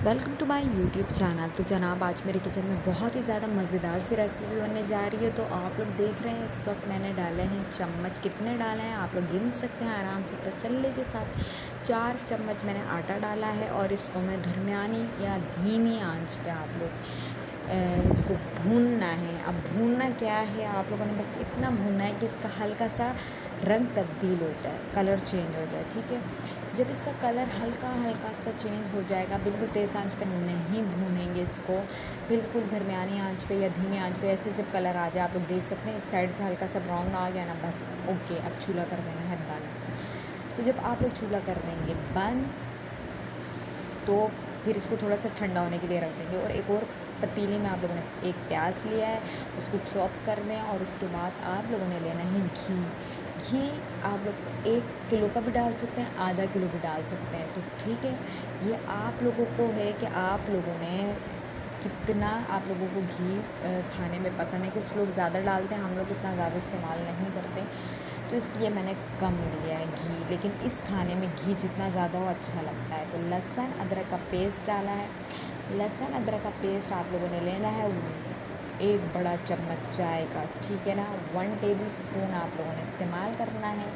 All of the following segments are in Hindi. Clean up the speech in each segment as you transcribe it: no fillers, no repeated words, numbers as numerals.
Welcome to my YouTube channel. तो जनाब आज मेरे किचन में बहुत ही ज़्यादा मज़ेदार सी रेसिपी बनने जा रही है। तो आप लोग देख रहे हैं इस वक्त मैंने डाले हैं चम्मच, कितने डाले हैं आप लोग गिन सकते हैं आराम से तसल्ली के साथ। 4 चम्मच मैंने आटा डाला है और इसको मैं दरमियानी या धीमी आंच पे आप लोग इसको भूनना है। अब भूनना क्या है, आप लोगों ने बस इतना भूनना है कि इसका हल्का सा रंग तब्दील हो जाए, कलर चेंज हो जाए। ठीक है, जब इसका कलर हल्का हल्का सा चेंज हो जाएगा, बिल्कुल तेज़ आंच पे नहीं भूनेंगे इसको, बिल्कुल दरमियानी आंच पे या धीमी आंच पे। ऐसे जब कलर आ जाए आप लोग देख सकते हैं एक साइड से हल्का सा ब्राउन आ गया ना, बस ओके, अब चूल्हा कर देना है बंद। तो जब आप लोग चूल्हा कर देंगे बंद तो फिर इसको थोड़ा सा ठंडा होने के लिए रख देंगे। और एक और पतीली में आप लोगों ने एक प्याज लिया है, उसको चॉप कर दें और उसके बाद आप लोगों ने लेना है घी। घी आप लोग 1 किलो का भी डाल सकते हैं, आधा किलो भी डाल सकते हैं। तो ठीक है, ये आप लोगों को है कि आप लोगों ने कितना, आप लोगों को घी खाने में पसंद है। कुछ लोग ज़्यादा डालते हैं, हम लोग इतना ज़्यादा इस्तेमाल नहीं करते, तो इसलिए मैंने कम लिया है घी। लेकिन इस खाने में घी जितना ज़्यादा हो अच्छा लगता है। तो लहसुन अदरक का पेस्ट डाला है। लहसुन अदरक का पेस्ट आप लोगों ने लेना है 1 बड़ा चम्मच चाय का, ठीक है ना। 1 टेबल स्पून आप लोगों ने इस्तेमाल करना है।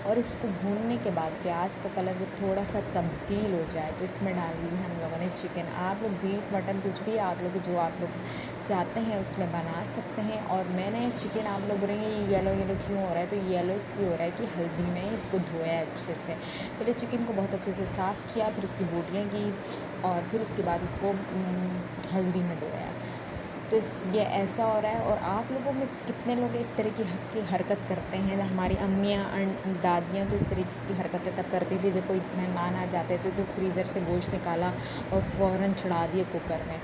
और इसको भूनने के बाद प्याज का कलर जब थोड़ा सा तब्दील हो जाए तो इसमें डाल दी हम लोगों ने चिकन। आप लोग बीफ मटन कुछ भी आप लोग जो आप लोग चाहते हैं उसमें बना सकते हैं। और मैंने चिकन, आप लोग बोलेंगे ये येलो येलो क्यों हो रहा है, तो येलो इसलिए हो रहा है कि हल्दी में इसको धोया है अच्छे से। पहले चिकन को बहुत अच्छे से साफ़ किया, फिर उसकी बोटियाँ की और फिर उसके बाद इसको हल्दी में धोया। तो ये ऐसा हो रहा है। और आप लोगों में से कितने लोग इस तरह की हरकत करते हैं। हमारी अम्मियाँ दादियाँ तो इस तरीके की हरकतें तब करती थी जब कोई मेहमान आ जाते थे तो फ्रीज़र से गोश्त निकाला और फ़ौरन चढ़ा दिए कुकर में।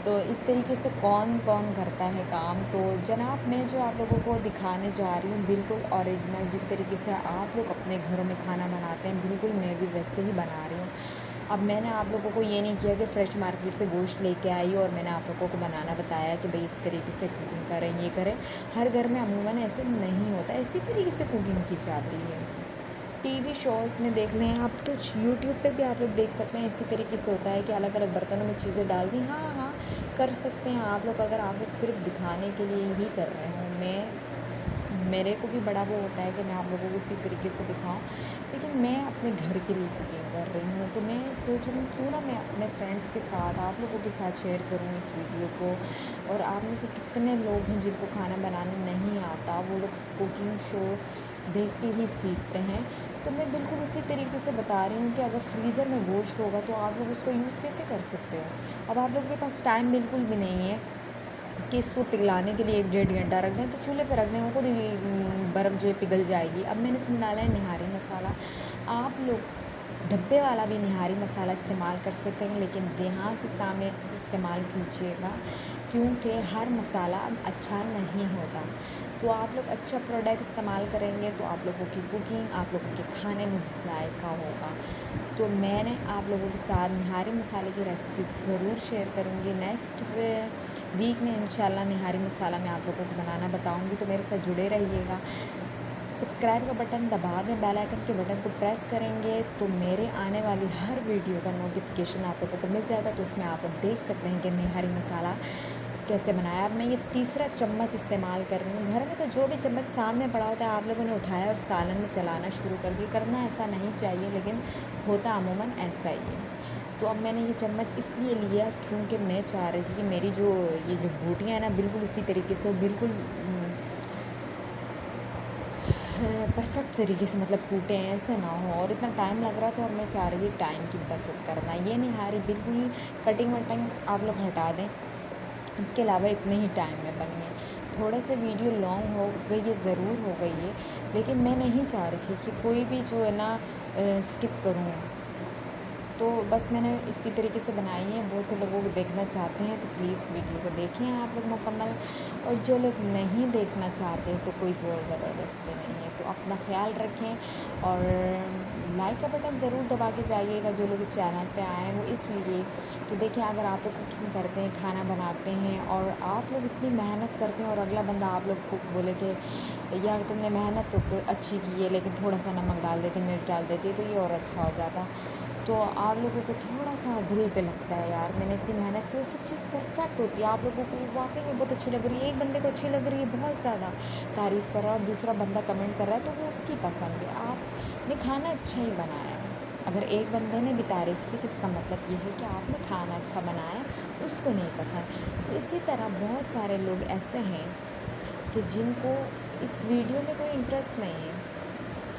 तो इस तरीके से कौन कौन करता है काम। तो जनाब मैं जो आप लोगों को दिखाने जा रही हूँ बिल्कुल ओरिजिनल, जिस तरीके से आप लोग अपने घरों में खाना बनाते हैं बिल्कुल मैं भी वैसे ही बना रही हूँ। अब मैंने आप लोगों को ये नहीं किया कि फ़्रेश मार्केट से गोश्त लेके आई और मैंने आप लोगों को बनाना बताया कि भाई इस तरीके से कुकिंग करें, ये करें। हर घर में अमूमन ऐसे नहीं होता, इसी तरीके से कुकिंग की जाती है। टीवी शोज़ में देख लें आप, तो यूट्यूब पे भी आप लोग देख सकते हैं इसी तरीके से होता है कि अलग अलग बर्तनों में चीज़ें डाल दी। हाँ हाँ, कर सकते हैं आप लोग, अगर आप लोग सिर्फ दिखाने के लिए ही कर रहे हो। मेरे को भी बड़ा वो होता है कि मैं आप लोगों को इसी तरीके से दिखाऊं, लेकिन मैं अपने घर के लिए कुकिंग कर रही हूँ। तो मैं सोच रही हूँ क्यों ना मैं अपने फ्रेंड्स के साथ, आप लोगों के साथ शेयर करूँ इस वीडियो को। और आप में से कितने लोग हैं जिनको खाना बनाना नहीं आता, वो लोग कुकिंग शो देख के ही सीखते हैं। तो मैं बिल्कुल उसी तरीके से बता रही हूँ कि अगर फ्रीज़र में गोश्त होगा तो आप लोग उसको यूज़ कैसे कर सकते हो। अब आप लोगों के पास टाइम बिल्कुल भी नहीं है कि इसको पिघलाने के लिए 1-1.5 घंटा रख दें, तो चूल्हे पर रख दें, वो खुद ही बर्फ़ जो है पिघल जाएगी। अब मैंने इसमें डाला है निहारी मसाला। आप लोग डब्बे वाला भी निहारी मसाला इस्तेमाल कर सकते हैं, लेकिन ध्यान से इस्तेमाल कीजिएगा क्योंकि हर मसाला अच्छा नहीं होता। तो आप लोग अच्छा प्रोडक्ट इस्तेमाल करेंगे तो आप लोगों की कुकिंग, आप लोगों के खाने में जायका होगा। तो मैंने आप लोगों के साथ निहारी मसाले की रेसिपी ज़रूर शेयर करूँगी। नेक्स्ट वीक में इंशाल्लाह निहारी मसाला मैं आप लोगों को बनाना बताऊँगी, तो मेरे साथ जुड़े रहिएगा। सब्सक्राइब का बटन दबा दें, बेल आइकन के बटन को प्रेस करेंगे तो मेरे आने वाली हर वीडियो का नोटिफिकेशन आप लोगों को मिल जाएगा। तो उसमें आप लोग देख सकते हैं कि निहारी मसाला कैसे बनाया। अब मैं ये तीसरा चम्मच इस्तेमाल कर रही हूँ। घर में तो जो भी चम्मच सामने पड़ा होता है आप लोगों ने उठाया और सालन में चलाना शुरू कर दिया। करना ऐसा नहीं चाहिए, लेकिन होता अमूमन ऐसा ही है। तो अब मैंने ये चम्मच इसलिए लिया क्योंकि मैं चाह रही थी कि मेरी ये जो बोटियाँ हैं ना बिल्कुल उसी तरीके से हो, बिल्कुल परफेक्ट तरीके से, मतलब टूटे हैं ऐसे ना हो। और इतना टाइम लग रहा था और मैं चाह रही थी टाइम की बचत करना। ये निहारी बिल्कुल कटिंग वटिंग आप लोग हटा दें, उसके अलावा इतने ही टाइम में बन गए। थोड़ा सा वीडियो लॉन्ग हो गई है, ज़रूर हो गई है, लेकिन मैं नहीं चाह रही थी कि कोई भी जो है ना स्किप करूँ। तो बस मैंने इसी तरीके से बनाई है। बहुत से लोगों को देखना चाहते हैं तो प्लीज़ वीडियो को देखें आप लोग मुकम्मल। और जो लोग नहीं देखना चाहते तो कोई ज़ोर ज़बरदस्ती नहीं है। तो अपना ख्याल रखें और लाइक का बटन ज़रूर दबा के जाइएगा जो लोग इस चैनल पे आए हैं। वो इसलिए कि देखिए, अगर आप लोग कुकिंग करते हैं, खाना बनाते हैं और आप लोग इतनी मेहनत करते हैं और अगला बंदा आप लोग को बोले कि यार तुमने मेहनत तो अच्छी की है लेकिन थोड़ा सा नमक डाल देती, मिर्च डाल देती तो ये और अच्छा हो जाता, तो आप लोगों को थोड़ा सा दिल पे लगता है यार मैंने इतनी मेहनत की और सब चीज़ परफेक्ट होती है। आप लोगों को वाकई में बहुत अच्छी लग रही है, एक बंदे को अच्छी लग रही है, बहुत ज़्यादा तारीफ़ कर रहा है और दूसरा बंदा कमेंट कर रहा है तो वो उसकी पसंद है। आपने खाना अच्छा ही बनाया है। अगर एक बंदे ने भी तारीफ़ की तो इसका मतलब ये है कि आपने खाना अच्छा बनाया, उसको नहीं पसंद। तो इसी तरह बहुत सारे लोग ऐसे हैं कि जिनको इस वीडियो में कोई इंटरेस्ट नहीं है।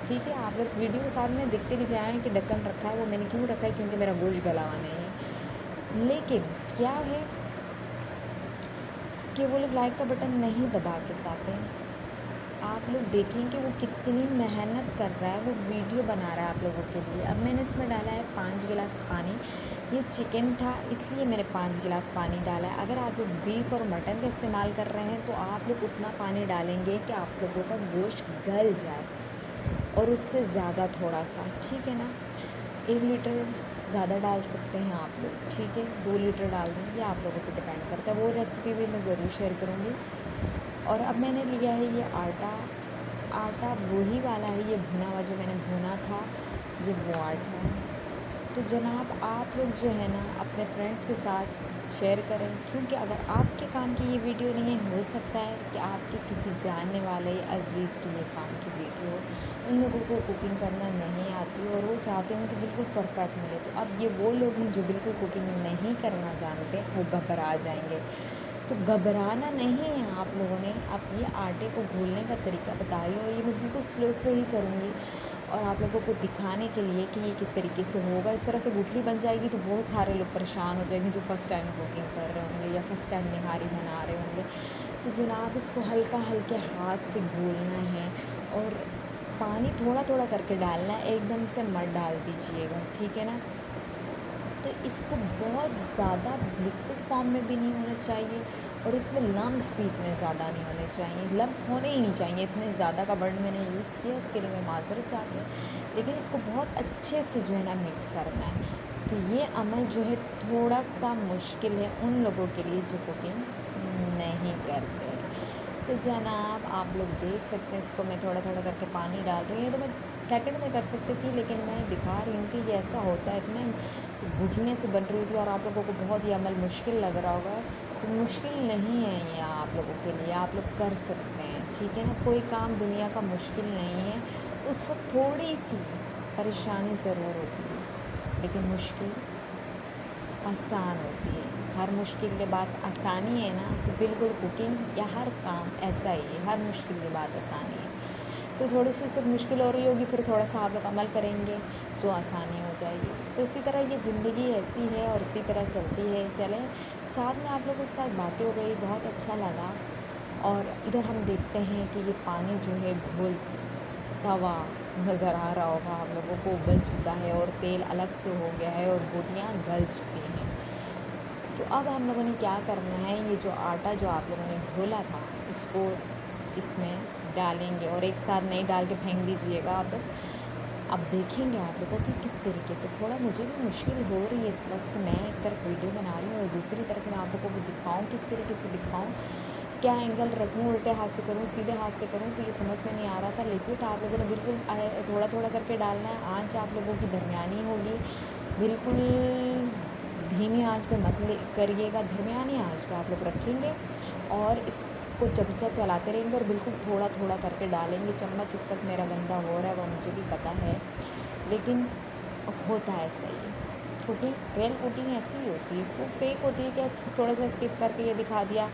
ठीक है, आप लोग वीडियो के सामने देखते भी जाएँ कि ढक्कन रखा है, वो मैंने क्यों रखा है, क्योंकि मेरा गोश्त गला हुआ नहीं है। लेकिन क्या है कि वो लोग लाइक का बटन नहीं दबा के चाहते हैं। आप लोग देखें कि वो कितनी मेहनत कर रहा है, वो वीडियो बना रहा है आप लोगों के लिए। अब मैंने इसमें डाला है 5 गिलास पानी। ये चिकन था इसलिए मैंने 5 गिलास पानी डाला है। अगर आप लोग बीफ और मटन का इस्तेमाल कर रहे हैं तो आप लोग उतना पानी डालेंगे कि आप लोगों का गोश्त गल जाए और उससे ज़्यादा थोड़ा सा, ठीक है ना। 1 लीटर ज़्यादा डाल सकते हैं आप लोग, ठीक है, 2 लीटर डाल दें, ये आप लोगों पे डिपेंड करता है। वो रेसिपी भी मैं ज़रूर शेयर करूँगी। और अब मैंने लिया है ये आटा वही वाला है, ये भुना हुआ जो मैंने भुना था, ये वो आटा है। तो जनाब आप लोग जो है ना अपने फ्रेंड्स के साथ शेयर करें, क्योंकि अगर आपके काम की ये वीडियो नहीं है, हो सकता है कि आपके किसी जानने वाले अज़ीज़ की ये काम की वीडियो हो। उन लोगों को कुकिंग करना नहीं आती और वो चाहते हैं कि बिल्कुल परफेक्ट मिले। तो अब ये वो लोग हैं जो बिल्कुल कुकिंग नहीं करना जानते, वो घबरा जाएंगे। तो घबराना नहीं है आप लोगों ने। अब ये आटे को घोलने का तरीका बताइए और ये मैं बिल्कुल स्लो ही करूँगी और आप लोगों को दिखाने के लिए कि ये किस तरीके से होगा। इस तरह से गुठली बन जाएगी तो बहुत सारे लोग परेशान हो जाएंगे जो फ़र्स्ट टाइम कुकिंग कर रहे होंगे या फ़र्स्ट टाइम निहारी बना रहे होंगे। तो जनाब इसको हल्के हाथ से घोलना है और पानी थोड़ा थोड़ा करके डालना है, एकदम से मत डाल दीजिएगा, ठीक है ना। तो इसको बहुत ज़्यादा लिक्विड फॉर्म में भी नहीं होना चाहिए और इसमें लम्स भी इतने ज़्यादा नहीं होने चाहिए। लम्स होने ही नहीं चाहिए, इतने ज़्यादा का वर्ड मैंने यूज़ किया, उसके लिए मैं माज़रत चाहती हूँ। लेकिन इसको बहुत अच्छे से जो है ना मिक्स करना है। तो ये अमल जो है थोड़ा सा मुश्किल है उन लोगों के लिए जो कुकिंग नहीं करते। तो जनाब आप लोग देख सकते हैं, इसको मैं थोड़ा करके पानी डाल रही हूँ। तो मैं सेकंड में कर सकती थी लेकिन मैं दिखा रही हूँ कि ये ऐसा होता है, इतने घुटने से बन रही थी और आप लोगों को बहुत ही अमल मुश्किल लग रहा होगा। तो मुश्किल नहीं है ये आप लोगों के लिए, आप लोग कर सकते हैं, ठीक है ना। कोई काम दुनिया का मुश्किल नहीं है। उस वक्त थोड़ी सी परेशानी ज़रूर होती है लेकिन मुश्किल आसान होती है। हर मुश्किल के बाद आसानी है ना, तो बिल्कुल कुकिंग या हर काम ऐसा ही है, हर मुश्किल के बाद आसानी है। तो थोड़ी सी सिर्फ मुश्किल हो रही होगी, फिर थोड़ा सा आप लोग अमल करेंगे तो आसानी हो जाएगी। तो इसी तरह ये ज़िंदगी ऐसी है और इसी तरह चलती है। चलें, साथ में आप लोगों के साथ बातें हो गई, बहुत अच्छा लगा। और इधर हम देखते हैं कि ये पानी जो है घोल तवा नज़र आ रहा होगा आप लोगों को, उबल चुका है और तेल अलग से हो गया है और बोटियाँ गल चुकी हैं। तो अब हम लोगों ने क्या करना है, ये जो आटा जो आप लोगों ने घोला था इसको इसमें डालेंगे और एक साथ नहीं डाल के फेंक दीजिएगा आप। अब देखेंगे आप लोगों की किस तरीके से, थोड़ा मुझे भी मुश्किल हो रही है इस वक्त। मैं एक तरफ वीडियो बना रही हूँ और दूसरी तरफ मैं आप लोगों को दिखाऊँ, किस तरीके से दिखाऊँ, क्या एंगल रखूँ, उल्टे हाथ से करूँ सीधे हाथ से करूँ, तो ये समझ में नहीं आ रहा था। लिक्विड आप लोगों ने बिल्कुल थोड़ा करके डालना है। आँच आप लोगों की दरमियानी होगी, बिल्कुल धीमी आंच पे मत करिएगा, दरमियानी आंच पे आप लोग रखेंगे और इसको चमचा चलाते रहेंगे और बिल्कुल थोड़ा करके डालेंगे। चम्मच इस वक्त मेरा गंदा हो रहा है, वो मुझे भी पता है, लेकिन होता है ऐसा ही। कुकिंग, रियल कुकिंग ऐसी ही होती है, वो फेक होती है क्या थोड़ा सा स्किप करके ये दिखा दिया,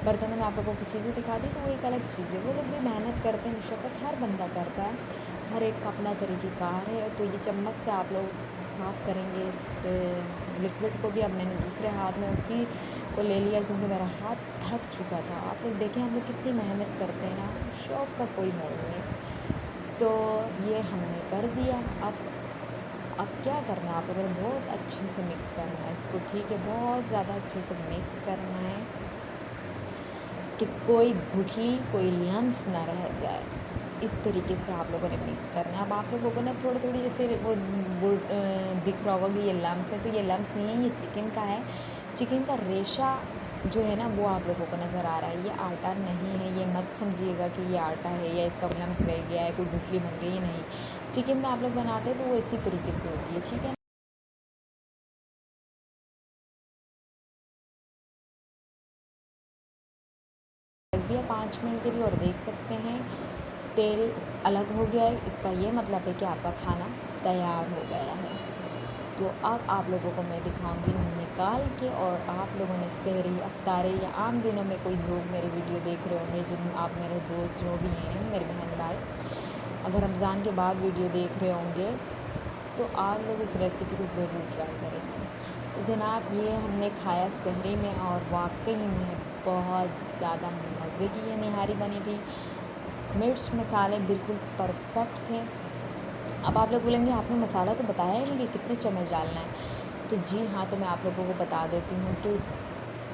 बर्तनों में आप लोगों को चीज़ें दिखा दी, तो वो एक अलग चीज़ है। वो लोग भी मेहनत करते हैं, मुशक्क़त हर बंदा करता है, हर एक का अपना तरीक़ेकार है। तो ये चम्मच से आप लोग साफ़ करेंगे इस लिक्विड को भी। अब मैंने दूसरे हाथ में उसी को ले लिया क्योंकि मेरा हाथ थक चुका था। आप लोग देखें हम लोग कितनी मेहनत करते हैं ना, शौक़ का कोई मोल नहीं। तो ये हमने कर दिया। अब क्या करना है आप लोगों ने, बहुत अच्छे से मिक्स करना है इसको, ठीक है, बहुत ज़्यादा अच्छे से मिक्स करना है कि कोई गुठली, कोई लम्स ना रह जाए। इस तरीके से आप लोगों ने मिक्स करना है। अब आप लोगों को ना थोड़ी जैसे वो दिख रहा होगा कि ये लम्स है, तो ये लम्स नहीं है, ये चिकन का है। चिकन का रेशा जो है ना वो आप लोगों को नज़र आ रहा है, ये आटा नहीं है। ये मत समझिएगा कि ये आटा है या इसका लम्स रह गया है, कोई गुठली बन गई, नहीं। चिकन में आप लोग बनाते हैं तो वो इसी तरीके से होती है, ठीक है। रख दिया 5 मिनट के लिए और देख सकते हैं तेल अलग हो गया है। इसका ये मतलब है कि आपका खाना तैयार हो गया है। तो अब आप लोगों को मैं दिखाऊंगी निकाल के, और आप लोगों ने सहरी, अफ्तारी या आम दिनों में कोई लोग मेरी वीडियो देख रहे होंगे, जिन आप मेरे दोस्त जो भी हैं, मेरे बहन भाई, अगर रमज़ान के बाद वीडियो देख रहे होंगे तो आप लोग इस रेसिपी को ज़रूर ट्राई करेंगे। तो जनाब ये हमने खाया सहरी में, और वाकई में बहुत ज़्यादा मज़े की ये निहारी बनी थी। मिर्च मसाले बिल्कुल परफेक्ट थे। अब आप लोग बोलेंगे आपने मसाला तो बताया ही नहीं कि कितने चम्मच डालना है। तो जी हाँ, तो मैं आप लोगों को बता देती हूँ कि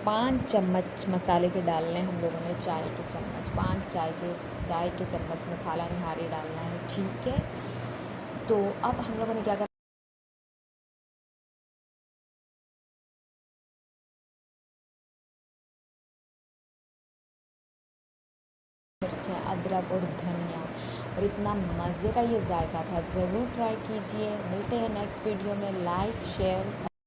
5 चम्मच मसाले के डालने हम लोगों ने, चाय के चम्मच, 5 चाय के चम्मच मसाला निहारी डालना है, ठीक है। तो अब हम लोगों ने क्या करना, मिर्चें, अदरक और धनिया, और इतना मज़े का ये जायका था। ज़रूर ट्राई कीजिए। मिलते हैं नेक्स्ट वीडियो में। Like share